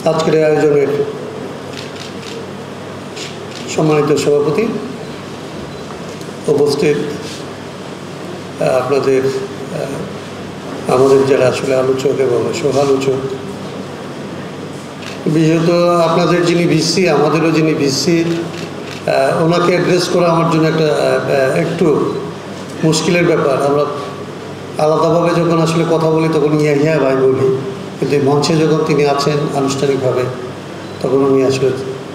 আজকের আয়োজনের সম্মানিত সভাপতি, উপস্থিত আপনাদের আমাদের যারা আসলে আলোচক এবং সহ-আলোচক, বিশেষত আপনাদের যিনি ভিসি, আমাদেরও যিনি ভিসি, ওনাকে অ্যাড্রেস করা আমার জন্য একটু মুশকিলের ব্যাপার। আমরা আলাদাভাবে যখন আসলে কথা বলি তখন ইয়া ভাই বলি, কিন্তু মঞ্চে যখন তিনি আছেন আনুষ্ঠানিকভাবে তখন উনি আসলে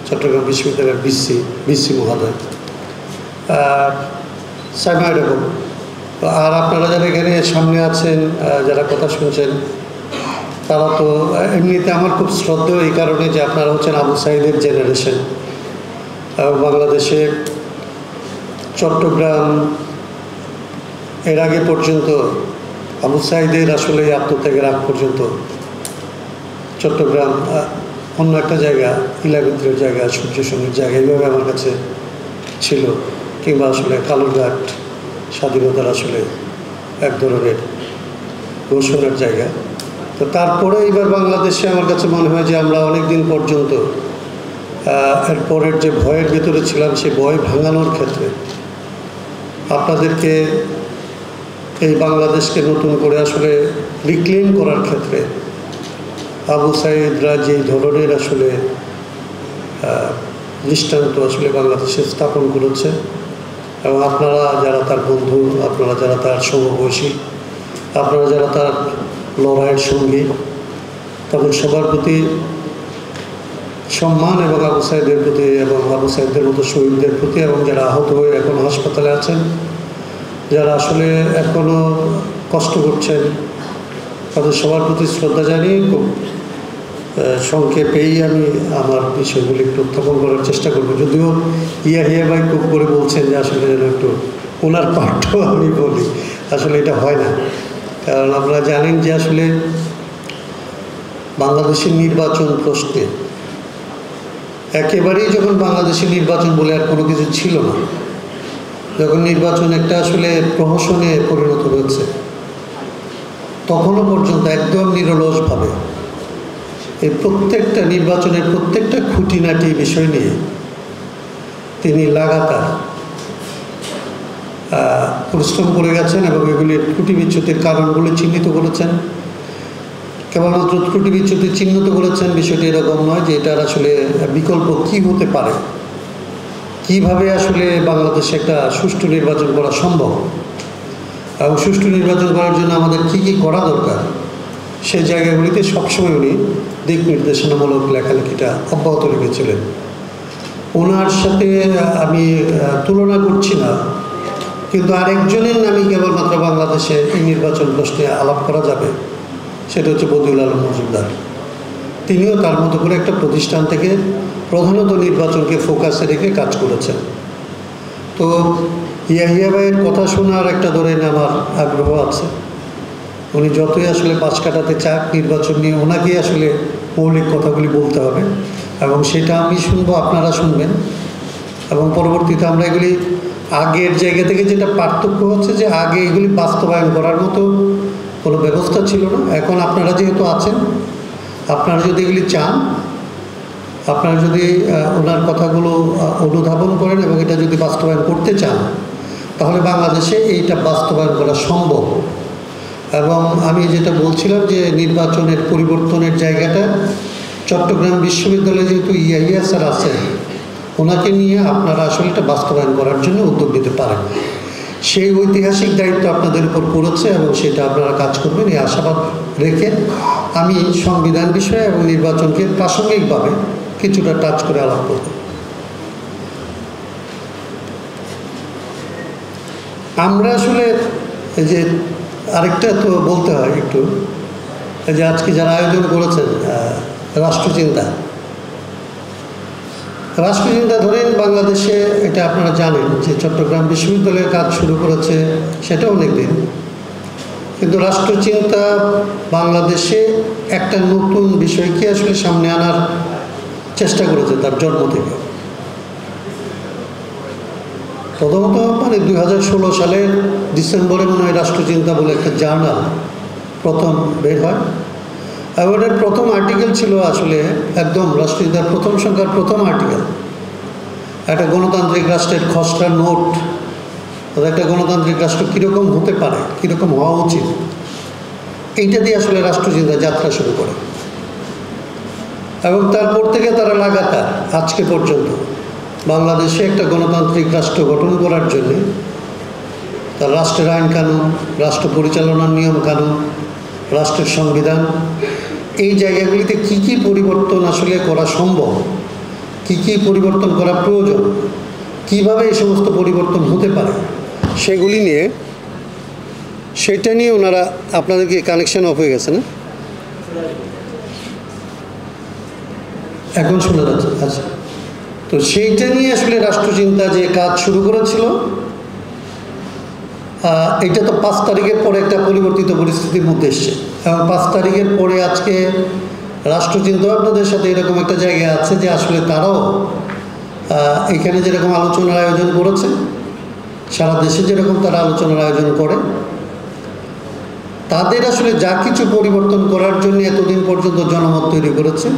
চট্টগ্রাম বিশ্ববিদ্যালয়ের ভিসি মহোদয় সাইমা এরকম। আর আপনারা যারা এখানে সামনে আছেন, যারা কথা শুনছেন, তারা তো এমনিতে আমার খুব শ্রদ্ধেয় এই কারণে যে আপনারা হচ্ছেন আবু সাঈদের জেনারেশন। বাংলাদেশে চট্টগ্রাম এর আগে পর্যন্ত আবু সাঈদের আসলে আত্মত্যাগের আগ পর্যন্ত চট্টগ্রাম অন্য একটা জায়গা, ইলাগন্ত্রের জায়গা, সূর্য সঙ্গীর জায়গা এইভাবে আমার কাছে ছিল, কিংবা আসলে কালুরঘাট স্বাধীনতার আসলে এক ধরনের ঘোষণার জায়গা। তো তারপরে এবার বাংলাদেশে আমার কাছে মনে হয় যে আমরা অনেক দিন পর্যন্ত এরপরের যে ভয়ের ভেতরে ছিলাম সেই ভয় ভাঙানোর ক্ষেত্রে আপনাদেরকে এই বাংলাদেশকে নতুন করে আসলে রিক্লেম করার ক্ষেত্রে আবু সাঈদরা যেই ধরনের আসলে দৃষ্টান্ত আসলে বাংলাদেশে স্থাপন করেছে, এবং আপনারা যারা তার বন্ধু, আপনারা যারা তার সমবয়সী, আপনারা যারা তার লড়াইয়ের সঙ্গী, তখন সবার প্রতি সম্মান, এবং আবু সাঈদের প্রতি এবং আবু সাঈদের মতো শহীদদের প্রতি, এবং যারা আহত হয়ে এখনও হাসপাতালে আছেন, যারা আসলে এখনও কষ্ট করছেন, তাদের সবার প্রতি শ্রদ্ধা জানিয়ে খুব সংক্ষেপেই আমি আমার বিষয়গুলি একটু উত্থাপন করার চেষ্টা করব। যদিও হিয়া ভাই খুব করে বলছেন যে আসলে যেন একটু ওনার পাঠও আমি বলি, আসলে এটা হয় না। কারণ আপনারা জানেন যে আসলে বাংলাদেশের নির্বাচন প্রশ্নে একেবারেই যখন বাংলাদেশের নির্বাচন বলে আর কোনো কিছু ছিল না, যখন নির্বাচন একটা আসলে প্রহসনে পরিণত হয়েছে, তখনও পর্যন্ত একদম নিরলসভাবে এই প্রত্যেকটা নির্বাচনের প্রত্যেকটা খুঁটিনাটি বিষয় নিয়ে তিনি লাগাতার পরিশ্রম করে গেছেন, এবং এগুলির ত্রুটি বিচ্যুতির কারণগুলি চিহ্নিত করেছেন। কেবলমাত্র ত্রুটি বিচ্যুতি চিহ্নিত করেছেন, বিষয়টি এরকম নয় যে এটার আসলে বিকল্প কি হতে পারে, কিভাবে আসলে বাংলাদেশে একটা সুষ্ঠু নির্বাচন করা সম্ভব, এবং সুষ্ঠু নির্বাচন করার জন্য আমাদের কি কি করা দরকার, সেই জায়গাগুলিতে সবসময় উনি দিক নির্দেশনামূলক লেখালেখিটা অব্যাহত রেখেছিলেন। ওনার সাথে আমি তুলনা করছি না, কিন্তু আরেকজনের নামই কেবলমাত্র বাংলাদেশে এই নির্বাচন প্রশ্নে আলাপ করা যাবে, সেটা হচ্ছে বদিউল আলম মজুমদার। তিনিও তার মতো করে একটা প্রতিষ্ঠান থেকে প্রধানত নির্বাচনকে ফোকাসে রেখে কাজ করেছেন। তো হিয়া ভাইয়ের কথা শোনার একটা ধরেন আমার আগ্রহ আছে। উনি যতই আসলে পাশ কাটাতে চাক নির্বাচন নিয়ে, ওনাকেই আসলে মৌলিক কথাগুলি বলতে হবে, এবং সেটা আমি শুনবো, আপনারা শুনবেন, এবং পরবর্তীতে আমরা এগুলি আগের জায়গা থেকে যেটা পার্থক্য হচ্ছে যে আগে এগুলি বাস্তবায়ন করার মতো কোনো ব্যবস্থা ছিল না। এখন আপনারা যেহেতু আছেন, আপনারা যদি এগুলি চান, আপনারা যদি ওনার কথাগুলো অনুধাবন করেন এবং এটা যদি বাস্তবায়ন করতে চান, তাহলে বাংলাদেশে এইটা বাস্তবায়ন করা সম্ভব। এবং আমি যেটা বলছিলাম যে নির্বাচনের পরিবর্তনের জায়গাটা চট্টগ্রাম বিশ্ববিদ্যালয়ে যেহেতু ইয়া স্যার আছেন, ওনাকে নিয়ে আপনারা আসলে এটা বাস্তবায়ন করার জন্য উদ্যোগ নিতে পারেন। সেই ঐতিহাসিক দায়িত্ব আপনাদের উপর পড়েছে, এবং সেটা আপনারা কাজ করবেন এই আশাবাদ রেখে আমি সংবিধান বিষয়ে এবং নির্বাচনকে প্রাসঙ্গিকভাবে কিছুটা টাচ করে আলাপ করব। আমরা আসলে এই যে আরেকটা তো বলতে হয় একটু, এই যে আজকে যারা আয়োজন করেছেন রাষ্ট্রচিন্তা ধরেন বাংলাদেশে, এটা আপনারা জানেন যে চট্টগ্রাম বিশ্ববিদ্যালয়ের কাজ শুরু করেছে সেটা অনেক দিন, কিন্তু রাষ্ট্রচিন্তা বাংলাদেশে একটা নতুন বিষয়কে আসলে সামনে আনার চেষ্টা করেছে তার জন্ম থেকে। প্রথমত 2016 সালের ডিসেম্বরে মনে হয় রাষ্ট্রচিন্তা বলে একটা জার্নাল প্রথম বের হয়, অ্যাওয়ার্ডের প্রথম আর্টিকেল ছিল আসলে একদম রাষ্ট্রীয়তার প্রথম সংখ্যার প্রথম আর্টিকেল, একটা গণতান্ত্রিক রাষ্ট্রের খসড়া নোট, একটা গণতান্ত্রিক রাষ্ট্র কীরকম হতে পারে, কীরকম হওয়া উচিত, এইটা দিয়ে আসলে রাষ্ট্রচিন্তা যাত্রা শুরু করে। এবং তারপর থেকে তারা লাগাতার আজকে পর্যন্ত বাংলাদেশে একটা গণতান্ত্রিক রাষ্ট্র গঠন করার জন্য তার রাষ্ট্রের আইন কানুন, রাষ্ট্র পরিচালনার নিয়ম কানুন, রাষ্ট্রের সংবিধান, এই জায়গাগুলিতে কি কি পরিবর্তন আসলে করা সম্ভব, কি কি পরিবর্তন করা প্রয়োজন, কিভাবে এই সমস্ত পরিবর্তন হতে পারে, সেটা নিয়ে ওনারা, আপনাদেরকে কানেকশন অফ হয়ে গেছে না, এখন শোনা যাচ্ছে? আচ্ছা, তো সেইটা নিয়ে আসলে রাষ্ট্রচিন্তা যে কাজ শুরু করেছিল, এটা তো 5 তারিখের পরে একটা পরিবর্তিত পরিস্থিতির মধ্যে এসছে। এবং 5 তারিখের পরে আজকে রাষ্ট্রচিন্তা আপনাদের সাথে এরকম একটা জায়গা আছে যে আসলে তারাও এখানে যেরকম আলোচনার আয়োজন করেছে, সারা দেশে যেরকম তারা আলোচনার আয়োজন করে, তাদের আসলে যা কিছু পরিবর্তন করার জন্য এতদিন পর্যন্ত জনমত তৈরি করেছে,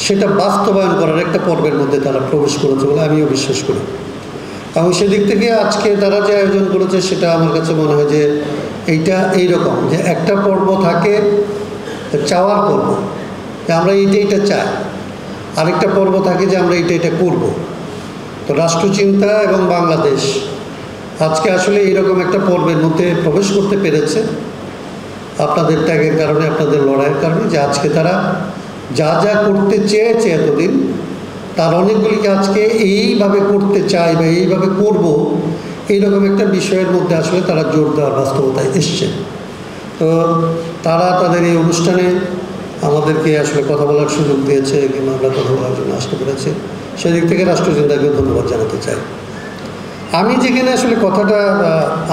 সেটা বাস্তবায়ন করার একটা পর্বের মধ্যে তারা প্রবেশ করেছে বলে আমিও বিশ্বাস করি। এবং সেদিক থেকে আজকে তারা যে আয়োজন করেছে সেটা আমার কাছে মনে হয় যে এইটা এইরকম যে একটা পর্ব থাকে চাওয়ার পর্ব, যে আমরা এইটা চাই, আরেকটা পর্ব থাকে যে আমরা এটা করব। তো রাষ্ট্রচিন্তা এবং বাংলাদেশ আজকে আসলে এইরকম একটা পর্বের মধ্যে প্রবেশ করতে পেরেছে আপনাদের ত্যাগের কারণে, আপনাদের লড়াইয়ের কারণে, যে আজকে তারা যা যা করতে চেয়েছে এতদিন তার অনেকগুলিকে আজকে এইভাবে করতে চাই বা এইভাবে করব, এইরকম একটা বিষয়ের মধ্যে আসলে তারা জোর দেওয়ার বাস্তবতায় এসছে। তো তারা তাদের এই অনুষ্ঠানে আমাদেরকে আসলে কথা বলার সুযোগ দিয়েছে, কিংবা আমরা কথা বলার জন্য আসতে পেরেছি, সেদিক থেকে রাষ্ট্রচিন্তাকে ধন্যবাদ জানাতে চাই। আমি যেখানে আসলে কথাটা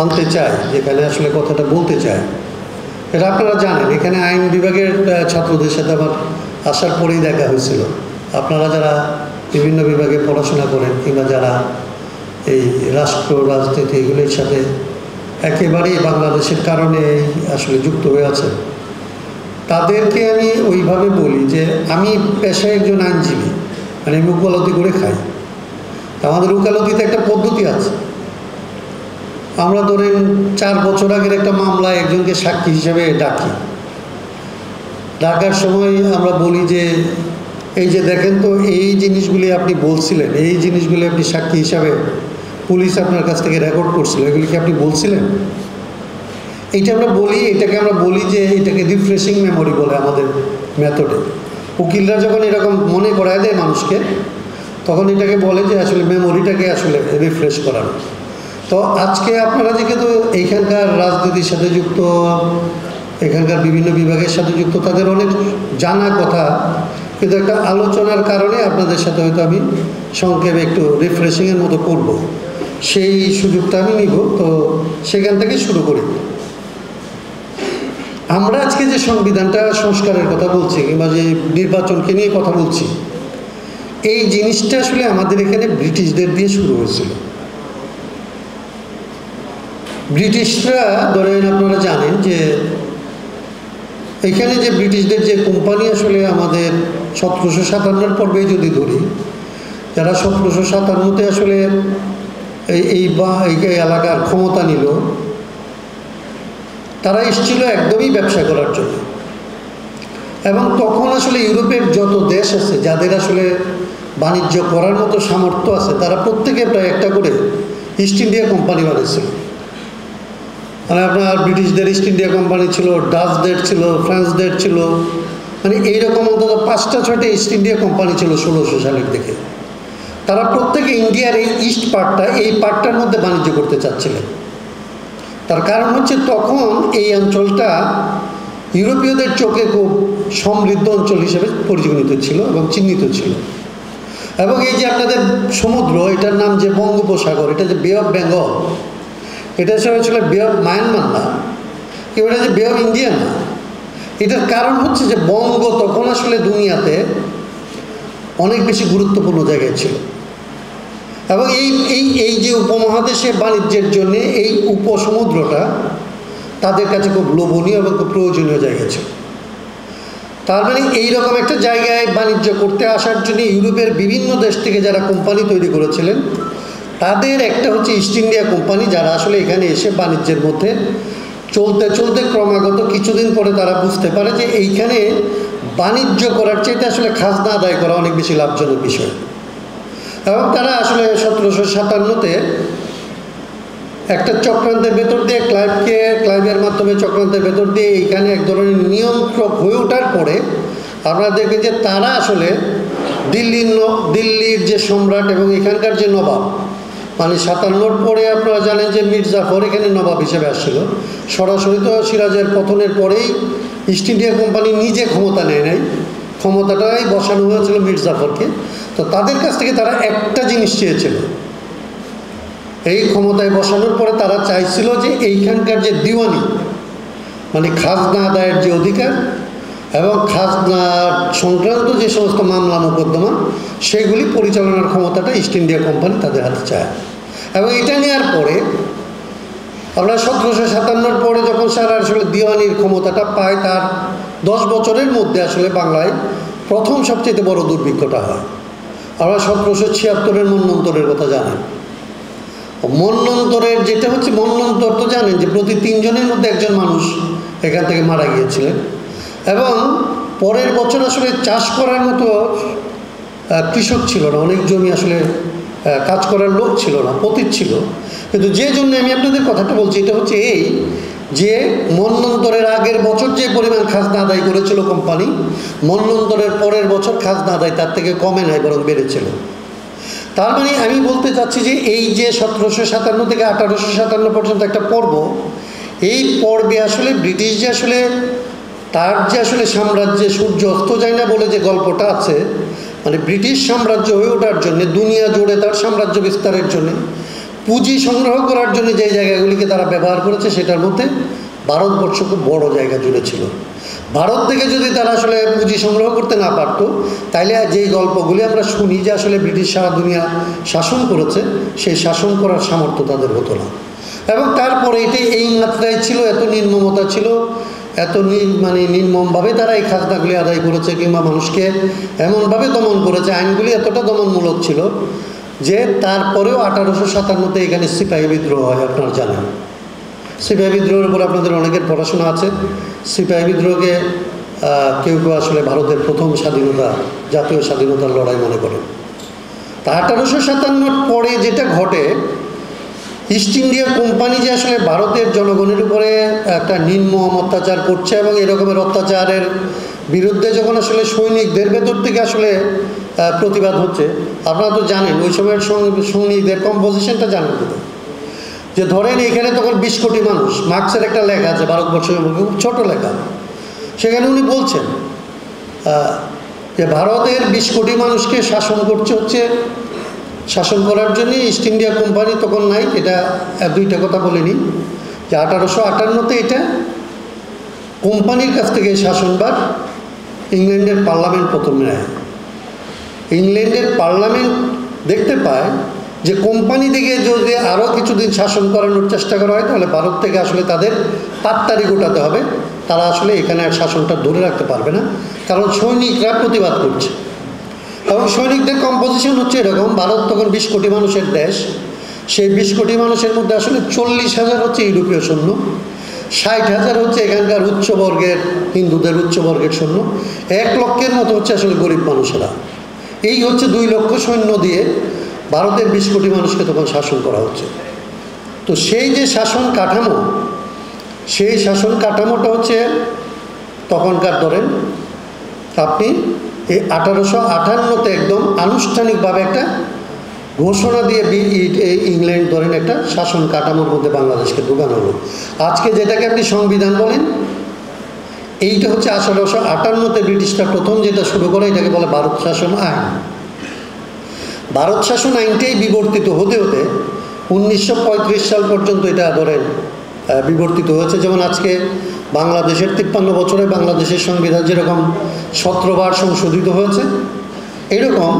আনতে চাই, যেখানে আসলে কথাটা বলতে চাই, এটা আপনারা জানেন, এখানে আইন বিভাগের ছাত্রদের সাথে আমার আসার পরেই দেখা হয়েছিল। আপনারা যারা বিভিন্ন বিভাগে পড়াশোনা করেন কিংবা যারা এই রাষ্ট্র রাজনীতি এগুলির সাথে একেবারেই বাংলাদেশের কারণে আসলে যুক্ত হয়ে আছেন, তাদেরকে আমি ওইভাবে বলি যে আমি পেশায় একজন আইনজীবী, মানে আমি উকালতি করে খাই। আমাদের উকালতিতে একটা পদ্ধতি আছে। আমরা ধরেন 4 বছর আগের একটা মামলায় একজনকে সাক্ষী হিসেবে ডাকি। ডাকার সময় আমরা বলি যে এই যে দেখেন তো, এই জিনিসগুলি আপনি বলছিলেন, এই জিনিসগুলি আপনি সাক্ষী হিসাবে পুলিশ আপনার কাছ থেকে রেকর্ড করছিল, এগুলি কি আপনি বলছিলেন? এইটা আমরা বলি, এটাকে আমরা বলি যে এটাকে রিফ্রেশিং মেমোরি বলে আমাদের মেথডে। উকিলরা যখন এরকম মনে করায় দেয় মানুষকে, তখন এটাকে বলে যে আসলে মেমোরিটাকে আসলে রিফ্রেশ করানো। তো আজকে আপনারা যেহেতু এইখানকার রাজনীতির সাথে যুক্ত, এখানকার বিভিন্ন বিভাগের সাথে যুক্ত, তাদের অনেক জানা কথা, কিন্তু একটা আলোচনার কারণে আপনাদের সাথে হয়তো আমি সংক্ষেপে একটু রিফ্রেশিংয়ের মতো করব, সেই সুযোগটা আমি নিব। তো সেখান থেকে শুরু করি। আমরা আজকে যে সংবিধানটা সংস্কারের কথা বলছি, কিংবা যে নির্বাচনকে নিয়ে কথা বলছি, এই জিনিসটা আসলে আমাদের এখানে ব্রিটিশদের দিয়ে শুরু হয়েছিল। ব্রিটিশরা, ধরেন আপনারা জানেন যে এখানে যে ব্রিটিশদের যে কোম্পানি আসলে আমাদের 1757 পর্বেই যদি ধরি, যারা 1757-তে আসলে এই এলাকার ক্ষমতা নিল, তারা এসেছিল একদমই ব্যবসা করার জন্য। এবং তখন আসলে ইউরোপের যত দেশ আছে যাদের আসলে বাণিজ্য করার মতো সামর্থ্য আছে, তারা প্রত্যেকে প্রায় একটা করে ইস্ট ইন্ডিয়া কোম্পানি বানিয়েছিল। মানে আপনার ব্রিটিশদের ইস্ট ইন্ডিয়া কোম্পানি ছিল, ডাচদের ছিল, ফ্রান্সদের ছিল, মানে এইরকম অন্তত 5টা-6টা ইস্ট ইন্ডিয়া কোম্পানি ছিল 1600 সালের দিকে। তারা প্রত্যেকে ইন্ডিয়ার এই ইস্ট পার্টটা, এই পার্টটার মধ্যে বাণিজ্য করতে চাচ্ছিলেন। তার কারণ হচ্ছে তখন এই অঞ্চলটা ইউরোপীয়দের চোখে খুব সমৃদ্ধ অঞ্চল হিসেবে পরিগণিত ছিল এবং চিহ্নিত ছিল। এবং এই যে আপনাদের সমুদ্র, এটার নাম যে বঙ্গোপসাগর, এটা যে বে অফ বেঙ্গল, এটা ছিল বে অফ মায়ানমার না, কেউ এটা যে বে অফ ইন্ডিয়া না। এটার কারণ হচ্ছে যে বঙ্গ তখন আসলে দুনিয়াতে অনেক বেশি গুরুত্বপূর্ণ জায়গায় ছিল। এবং এই যে উপমহাদেশের বাণিজ্যের জন্য এই উপসমুদ্রটা তাদের কাছে খুব লোভনীয় এবং খুব প্রয়োজনীয় জায়গা ছিল। তার মানে এইরকম একটা জায়গায় বাণিজ্য করতে আসার জন্য ইউরোপের বিভিন্ন দেশ থেকে যারা কোম্পানি তৈরি করেছিলেন, তাদের একটা হচ্ছে ইস্ট ইন্ডিয়া কোম্পানি, যারা আসলে এখানে এসে বাণিজ্যের মধ্যে চলতে চলতে ক্রমাগত কিছুদিন পরে তারা বুঝতে পারে যে এইখানে বাণিজ্য করার চাইতে আসলে খাজনা আদায় করা অনেক বেশি লাভজনক বিষয়। এবং তারা আসলে 1757-তে একটা চক্রান্তের ভেতর দিয়ে ক্লাইভের মাধ্যমে চক্রান্তের ভেতর দিয়ে এইখানে এক ধরনের নিয়ন্ত্রক হয়ে ওঠার পরে আপনারা দেখবেন যে তারা আসলে দিল্লির যে সম্রাট এবং এখানকার যে নবাব, মানে 57-র পরে আপনারা জানেন যে মীর জাফর এখানে নবাব হিসেবে আসছিল। সরাসরি তো সিরাজের পতনের পরেই ইস্ট ইন্ডিয়া কোম্পানি নিজে ক্ষমতা নেয় নাই, ক্ষমতাটাই বসানো হয়েছিল মীর জাফরকে। তো তাদের কাছ থেকে তারা একটা জিনিস চেয়েছিল, এই ক্ষমতায় বসানোর পরে তারা চাইছিল যে এইখানকার যে দিওয়ানি, মানে খাজনা আদায়ের যে অধিকার এবং খাজনা সংক্রান্ত যে সমস্ত মামলা মোকদ্দমা, সেগুলি পরিচালনার ক্ষমতাটা ইস্ট ইন্ডিয়া কোম্পানি তাদের হাতে চায়। এবং এটা নেওয়ার পরে আমরা 1757-র পরে যখন স্যার আসলে দিওয়ানির ক্ষমতাটা পায়, তার 10 বছরের মধ্যে আসলে বাংলায় প্রথম সবচেয়ে বড় দুর্ভিক্ষটা হয়। আমরা 1776-এর মন্বন্তরের কথা জানেন। মন্বন্তরের যেটা হচ্ছে, মন্বন্তর তো জানেন যে প্রতি 3 জনের মধ্যে একজন মানুষ এখান থেকে মারা গিয়েছিলেন। এবং পরের বছর আসলে চাষ করার মতো কৃষক ছিল না, অনেক জমি আসলে কাজ করার লোক ছিল না, পতিত ছিল। কিন্তু যে জন্য আমি আপনাদের কথাটা বলছি, এটা হচ্ছে এই যে মন্বন্তরের আগের বছর যে পরিমাণ খাজনা আদায় করেছিল কোম্পানি, মন্বন্তরের পরের বছর খাজনা আদায় তার থেকে কমে নাই, বরং বেড়েছিল। তার মানে আমি বলতে চাচ্ছি যে এই যে 1757 থেকে 1857 পর্যন্ত একটা পর্ব, এই পর্বে আসলে ব্রিটিশ যে আসলে তার যে আসলে সাম্রাজ্যে সূর্য অস্ত যায় না বলে যে গল্পটা আছে, মানে ব্রিটিশ সাম্রাজ্য হয়ে ওঠার জন্যে, দুনিয়া জুড়ে তার সাম্রাজ্য বিস্তারের জন্যে, পুঁজি সংগ্রহ করার জন্য যে জায়গাগুলিকে তারা ব্যবহার করেছে, সেটার মধ্যে ভারতবর্ষ খুব বড় জায়গা জুড়ে ছিল। ভারত থেকে যদি তারা আসলে পুঁজি সংগ্রহ করতে না পারতো, তাইলে যেই গল্পগুলি আমরা শুনি যে আসলে ব্রিটিশ সারা দুনিয়া শাসন করেছে, সেই শাসন করার সামর্থ্য তাদের হতো না। এবং তারপরে এটাই এই মাত্রায় ছিল, এত নির্মমতা ছিল, এত মানে নির্মমভাবে তারা এই খাজনাগুলি আদায় করেছে, কিংবা মানুষকে এমনভাবে দমন করেছে, আইনগুলি এতটা দমনমূলক ছিল যে তারপরেও 1857-তে এখানে সিপাহী বিদ্রোহ হয়। আপনারা জানেন সিপাহী বিদ্রোহের উপর আপনাদের অনেকের পড়াশোনা আছে। সিপাহী বিদ্রোহকে কেউ কেউ আসলে ভারতের প্রথম স্বাধীনতা, জাতীয় স্বাধীনতার লড়াই মনে করেন। তা 1857-র পরে যেটা ঘটে, ইস্ট ইন্ডিয়া কোম্পানি যে আসলে ভারতের জনগণের উপরে একটা নির্মম অত্যাচার করছে, এবং এরকমের অত্যাচারের বিরুদ্ধে যখন আসলে সৈনিকদের ভেতর থেকে আসলে প্রতিবাদ হচ্ছে, আপনারা তো জানেন ওই সময়ের সৈনিকদের কম্পোজিশনটা জানেন তো, যে ধরেন এখানে তখন 20 কোটি মানুষ। মার্কসের একটা লেখা আছে ভারতবর্ষের, খুব ছোট লেখা, সেখানে উনি বলছেন যে ভারতের 20 কোটি মানুষকে শাসন করছে হচ্ছে, শাসন করার জন্য ইস্ট ইন্ডিয়া কোম্পানি তখন নাই। এটা দুইটা কথা বলিনি, যে 1858-তে এটা কোম্পানির কাছ থেকে শাসনভার ইংল্যান্ডের পার্লামেন্ট প্রথম নেয়। ইংল্যান্ডের পার্লামেন্ট দেখতে পায় যে কোম্পানি দিকে যদি আরও কিছুদিন শাসন করানোর চেষ্টা করা হয়, তাহলে ভারত থেকে আসলে তাদের পাট্টারি গোটাতে হবে, তারা আসলে এখানে আর শাসনটা ধরে রাখতে পারবে না, কারণ সৈনিকরা প্রতিবাদ করছে। এবং সৈনিকদের কম্পোজিশন হচ্ছে এরকম, ভারত তখন 20 কোটি মানুষের দেশ, সেই 20 কোটি মানুষের মধ্যে আসলে 40,000 হচ্ছে ইউরোপীয় সৈন্য, 60,000 হচ্ছে এখানকার উচ্চবর্গের হিন্দুদের উচ্চবর্গের সৈন্য, 1 লক্ষের মতো হচ্ছে আসলে গরিব মানুষেরা। এই হচ্ছে 2 লক্ষ সৈন্য দিয়ে ভারতের 20 কোটি মানুষকে তখন শাসন করা হচ্ছে। তো সেই যে শাসন কাঠামো, সেই শাসন কাঠামোটা হচ্ছে তখনকার ধরেন আপনি এই 1858-তে একদম আনুষ্ঠানিকভাবে একটা ঘোষণা দিয়ে ইংল্যান্ড ধরেন একটা শাসন কাঠামোর মধ্যে বাংলাদেশকে ঢুকানো হলো। আজকে যেটাকে আপনি সংবিধান বলেন, এইটা হচ্ছে 1858-তে ব্রিটিশরা প্রথম যেটা শুরু করে, এটাকে বলে ভারত শাসন আইন। ভারত শাসন আইনটাই বিবর্তিত হতে হতে 1935 সাল পর্যন্ত এটা ধরেন বিবর্তিত হয়েছে। যেমন আজকে বাংলাদেশের 53 বছরে বাংলাদেশের সংবিধান যেরকম 17 বার সংশোধিত হয়েছে, এরকম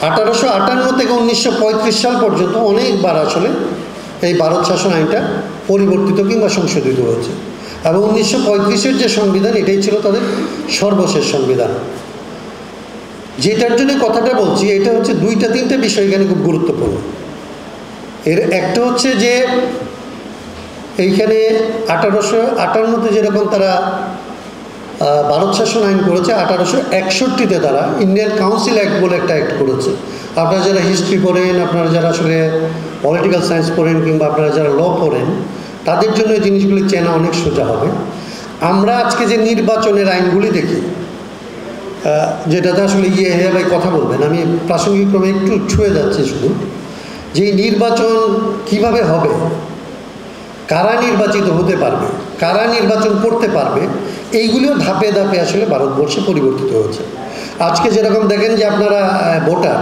1858 থেকে 1935 সাল পর্যন্ত অনেকবার আসলে এই ভারত শাসন আইনটা পরিবর্তিত কিংবা সংশোধিত হয়েছে। এবং 1935-এর যে সংবিধান এটাই ছিল তাদের সর্বশেষ সংবিধান। যেটার জন্য কথাটা বলছি এটা হচ্ছে দুইটা তিনটা বিষয় এখানে খুব গুরুত্বপূর্ণ। এর একটা হচ্ছে যে এইখানে 1858-তে যেরকম তারা ভারত শাসন আইন করেছে, 1861-তে তারা ইন্ডিয়ান কাউন্সিল অ্যাক্ট বলে একটা অ্যাক্ট করেছে। আপনারা যারা হিস্ট্রি পড়েন, আপনারা যারা আসলে পলিটিক্যাল সায়েন্স পড়েন, কিংবা আপনারা যারা ল পড়েন, তাদের জন্য এই জিনিসগুলি চেনা অনেক সোজা হবে। আমরা আজকে যে নির্বাচনের আইনগুলি দেখি, যেটাতে আসলে ভাই কথা বলবেন, আমি প্রাসঙ্গিক ক্রমে একটু ছুঁয়ে যাচ্ছি শুধু, যে নির্বাচন কিভাবে হবে, কারা নির্বাচিত হতে পারবে, কারা নির্বাচন করতে পারবে, এইগুলিও ধাপে ধাপে আসলে ভারতবর্ষে পরিবর্তিত হয়েছে। আজকে যেরকম দেখেন যে আপনারা ভোটার,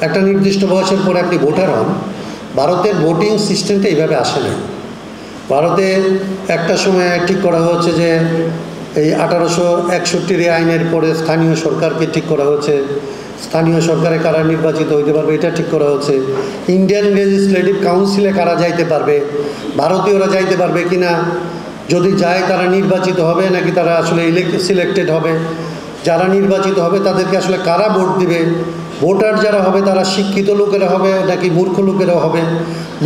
একটা নির্দিষ্ট বয়সের পরে আপনি ভোটার হন, ভারতের ভোটিং সিস্টেমটা এইভাবে আসে না। ভারতে একটা সময় ঠিক করা হয়েছে যে এই 1861-এর আইনের পরে স্থানীয় সরকারকে ঠিক করা হয়েছে, স্থানীয় সরকারে কারা নির্বাচিত হইতে পারবে এটা ঠিক করা হচ্ছে। ইন্ডিয়ান লেজিসলেটিভ কাউন্সিলে কারা যাইতে পারবে, ভারতীয়রা যাইতে পারবে কিনা, যদি যায় তারা নির্বাচিত হবে নাকি তারা আসলে সিলেক্টেড হবে, যারা নির্বাচিত হবে তাদেরকে আসলে কারা ভোট দিবে, ভোটার যারা হবে তারা শিক্ষিত লোকেরা হবে নাকি মূর্খ লোকেরা হবে,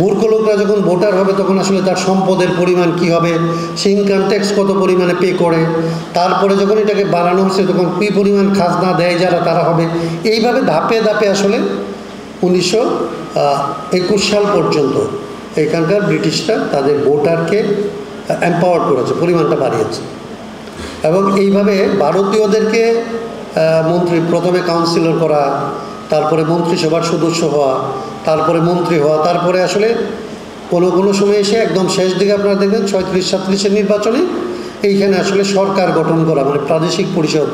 মূর্খ লোকরা যখন ভোটার হবে তখন আসলে তার সম্পদের পরিমাণ কি হবে, সে ইনকাম ট্যাক্স কত পরিমাণে পে করে, তারপরে যখন এটাকে বাড়ানো হচ্ছে তখন কী পরিমাণ খাজনা দেয় যারা তারা হবে। এইভাবে ধাপে ধাপে আসলে 1921 সাল পর্যন্ত এখানকার ব্রিটিশরা তাদের ভোটারকে এম্পাওয়ার করেছে, পরিমাণটা বাড়িয়েছে। এবং এইভাবে ভারতীয়দেরকে মন্ত্রী, প্রথমে কাউন্সিলর করা, তারপরে মন্ত্রিসভার সদস্য হওয়া, তারপরে মন্ত্রী হওয়া, তারপরে আসলে কোনো সময় এসে একদম শেষ দিকে আপনারা দেখবেন 36-37-এর নির্বাচনে এইখানে আসলে সরকার গঠন করা, মানে প্রাদেশিক পরিষদ,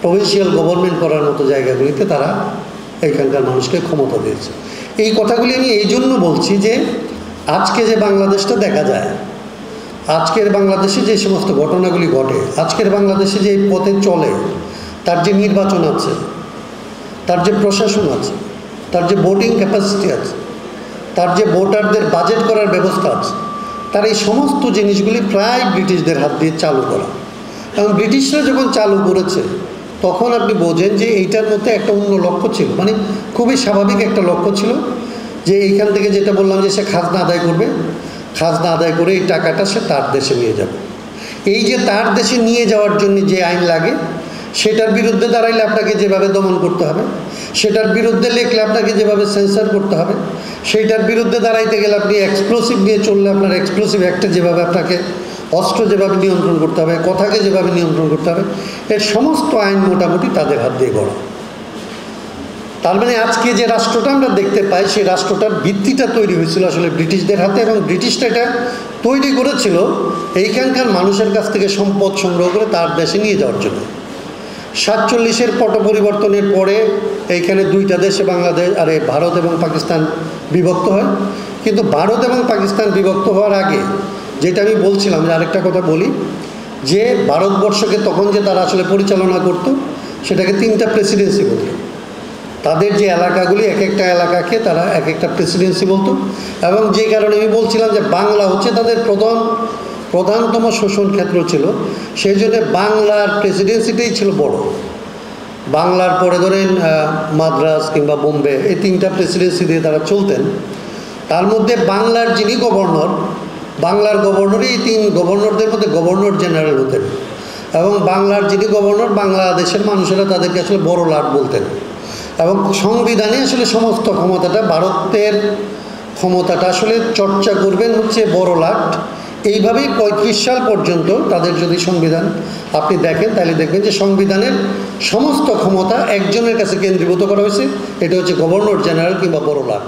প্রভিন্সিয়াল গভর্নমেন্ট করার মতো জায়গাগুলিতে তারা এইখানকার মানুষকে ক্ষমতা দিয়েছে। এই কথাগুলি আমি এই জন্য বলছি যে আজকে যে বাংলাদেশটা দেখা যায়, আজকের বাংলাদেশে যে সমস্ত ঘটনাগুলি ঘটে, আজকের বাংলাদেশে যে পথে চলে, তার যে নির্বাচন আছে, তার যে প্রশাসন আছে, তার যে ভোটিং ক্যাপাসিটি আছে, তার যে ভোটারদের বাজেট করার ব্যবস্থা আছে, তার এই সমস্ত জিনিসগুলি প্রায় ব্রিটিশদের হাত দিয়ে চালু করা। এবং ব্রিটিশরা যখন চালু করেছে তখন আপনি বোঝেন যে এইটার মধ্যে একটা অন্য লক্ষ্য ছিল, মানে খুবই স্বাভাবিক একটা লক্ষ্য ছিল যে এইখান থেকে যেটা বললাম যে সে খাজনা আদায় করবে, খাজনা আদায় করে এই টাকাটা সে তার দেশে নিয়ে যাবে। এই যে তার দেশে নিয়ে যাওয়ার জন্য যে আইন লাগে, সেটার বিরুদ্ধে দাঁড়াইলে আপনাকে যেভাবে দমন করতে হবে, সেটার বিরুদ্ধে লিখলে আপনাকে যেভাবে সেন্সার করতে হবে, সেইটার বিরুদ্ধে দাঁড়াইতে গেলে আপনি এক্সপ্লোসিভ নিয়ে চললে আপনার এক্সপ্লোসিভ অ্যাক্টে যেভাবে আপনাকে অস্ত্র যেভাবে নিয়ন্ত্রণ করতে হবে, কথাকে যেভাবে নিয়ন্ত্রণ করতে হবে, এর সমস্ত আইন মোটামুটি তাদের হাত দিয়ে গড়া। তার মানে আজকে যে রাষ্ট্রটা আমরা দেখতে পাই, সেই রাষ্ট্রটার ভিত্তিটা তৈরি হয়েছিল আসলে ব্রিটিশদের হাতে, এবং ব্রিটিশরা এটা তৈরি করেছিল এইখানকার মানুষের কাছ থেকে সম্পদ সংগ্রহ করে তার দেশে নিয়ে যাওয়ার জন্য। 47-এর পট পরিবর্তনের পরে এইখানে দুইটা দেশে, বাংলাদেশ আর ভারত এবং পাকিস্তান বিভক্ত হয়। কিন্তু ভারত এবং পাকিস্তান বিভক্ত হওয়ার আগে যেটা আমি বলছিলাম, যে আরেকটা কথা বলি, যে ভারতবর্ষকে তখন যে তারা আসলে পরিচালনা করত, সেটাকে 3টা প্রেসিডেন্সি বলতো। তাদের যে এলাকাগুলি, এক একটা এলাকাকে তারা এক একটা প্রেসিডেন্সি বলতো। এবং যে কারণে আমি বলছিলাম যে বাংলা হচ্ছে তাদের প্রধানতম শোষণ ক্ষেত্র ছিল, সেই জন্য বাংলার প্রেসিডেন্সিটাই ছিল বড়। বাংলার পরে ধরেন মাদ্রাজ কিংবা বোম্বে, এই 3টা প্রেসিডেন্সি দিয়ে তারা চলতেন। তার মধ্যে বাংলার যিনি গভর্নর, বাংলার গভর্নরই এই 3 গভর্নরদের মধ্যে গভর্নর জেনারেল হতেন। এবং বাংলার যিনি গভর্নর, বাংলাদেশের মানুষেরা তাদেরকে আসলে বড় লাট বলতেন। এবং সংবিধানে আসলে সমস্ত ক্ষমতাটা, ভারতের ক্ষমতাটা আসলে চর্চা করবেন হচ্ছে বড় লাট। এইভাবেই 35 সাল পর্যন্ত তাদের যদি সংবিধান আপনি দেখেন, তাহলে দেখবেন যে সংবিধানের সমস্ত ক্ষমতা একজনের কাছে কেন্দ্রীভূত করা হয়েছে, এটা হচ্ছে গভর্নর জেনারেল কিংবা বড় লাট।